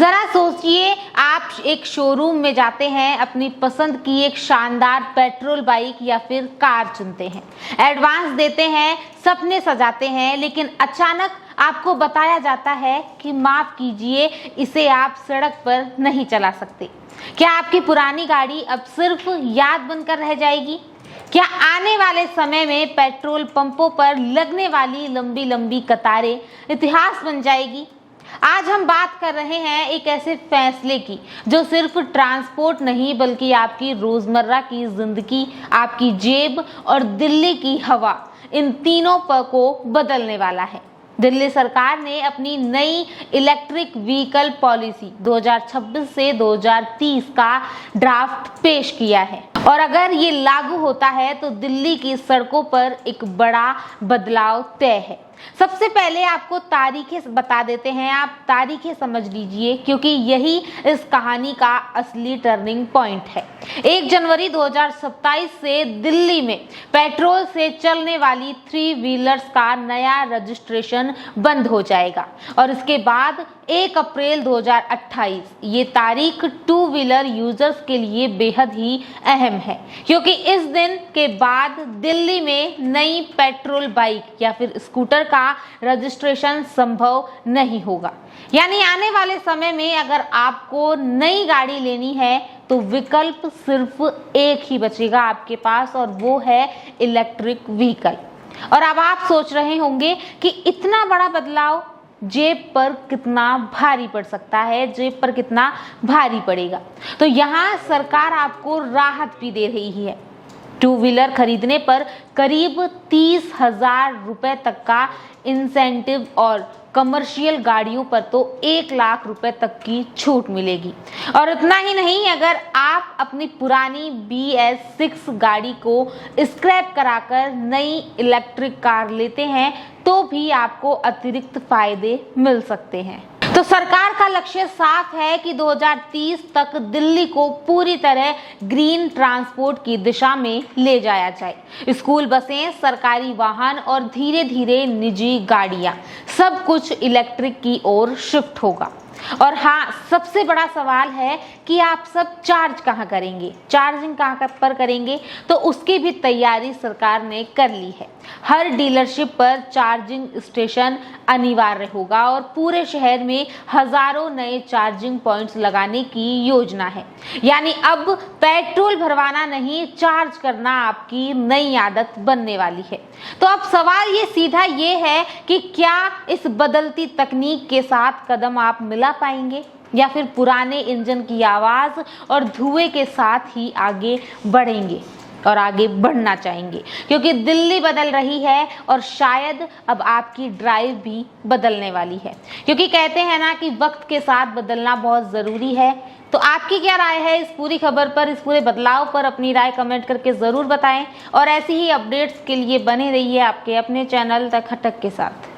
जरा सोचिए, आप एक शोरूम में जाते हैं, अपनी पसंद की एक शानदार पेट्रोल बाइक या फिर कार चुनते हैं, एडवांस देते हैं, सपने सजाते हैं, लेकिन अचानक आपको बताया जाता है कि माफ कीजिए, इसे आप सड़क पर नहीं चला सकते। क्या आपकी पुरानी गाड़ी अब सिर्फ याद बनकर रह जाएगी? क्या आने वाले समय में पेट्रोल पंपों पर लगने वाली लंबी लंबी कतारें इतिहास बन जाएगी? आज हम बात कर रहे हैं एक ऐसे फैसले की जो सिर्फ ट्रांसपोर्ट नहीं बल्कि आपकी रोजमर्रा की जिंदगी, आपकी जेब और दिल्ली की हवा, इन तीनों को बदलने वाला है। दिल्ली सरकार ने अपनी नई इलेक्ट्रिक व्हीकल पॉलिसी 2026 से 2030 का ड्राफ्ट पेश किया है और अगर ये लागू होता है तो दिल्ली की सड़कों पर एक बड़ा बदलाव तय है। सबसे पहले आपको तारीखें बता देते हैं, आप तारीखें समझ लीजिए क्योंकि यही इस कहानी का असली टर्निंग पॉइंट है। 1 जनवरी 2027 से दिल्ली में पेट्रोल से चलने वाली 3 व्हीलर्स का नया रजिस्ट्रेशन बंद हो जाएगा और इसके बाद 1 अप्रैल 2028 ये तारीख 2 व्हीलर यूजर्स के लिए बेहद ही अहम है क्योंकि इस दिन के बाद दिल्ली में नई पेट्रोल बाइक या फिर स्कूटर का रजिस्ट्रेशन संभव नहीं होगा। यानी आने वाले समय में अगर आपको नई गाड़ी लेनी है तो विकल्प सिर्फ एक ही बचेगा आपके पास और वो है इलेक्ट्रिक व्हीकल। और अब आप सोच रहे होंगे कि इतना बड़ा बदलाव जेब पर कितना भारी पड़ सकता है, जेब पर कितना भारी पड़ेगा। तो यहाँ सरकार आपको राहत भी दे रही है। 2 व्हीलर खरीदने पर करीब 30,000 रुपए तक का इंसेंटिव और कमर्शियल गाड़ियों पर तो 1 लाख रुपए तक की छूट मिलेगी। और इतना ही नहीं, अगर आप अपनी पुरानी BS6 गाड़ी को स्क्रैप कराकर नई इलेक्ट्रिक कार लेते हैं तो भी आपको अतिरिक्त फायदे मिल सकते हैं। तो सरकार का लक्ष्य साफ है कि 2030 तक दिल्ली को पूरी तरह ग्रीन ट्रांसपोर्ट की दिशा में ले जाया जाए। स्कूल बसें, सरकारी वाहन और धीरे धीरे निजी गाड़ियां, सब कुछ इलेक्ट्रिक की ओर शिफ्ट होगा। और हाँ, सबसे बड़ा सवाल है कि आप सब चार्ज कहाँ करेंगे, चार्जिंग कहाँ पर करेंगे? तो उसकी भी तैयारी सरकार ने कर ली है। हर डीलरशिप पर चार्जिंग स्टेशन अनिवार्य होगा और पूरे शहर में हजारों नए चार्जिंग पॉइंट्स लगाने की योजना है। यानी अब पेट्रोल भरवाना नहीं, चार्ज करना आपकी नई आदत बनने वाली है। तो अब सवाल ये सीधा ये है कि क्या इस बदलती तकनीक के साथ कदम आप मिला पाएंगे या फिर पुराने इंजन की आवाज और धुएं के साथ ही आगे बढ़ेंगे और आगे बढ़ना चाहेंगे? क्योंकि दिल्ली बदल रही है और शायद अब आपकी ड्राइव भी बदलने वाली है। क्योंकि कहते हैं ना कि वक्त के साथ बदलना बहुत ज़रूरी है। तो आपकी क्या राय है इस पूरी खबर पर, इस पूरे बदलाव पर? अपनी राय कमेंट करके ज़रूर बताएं और ऐसी ही अपडेट्स के लिए बने रहिए आपके अपने चैनल द खटक के साथ।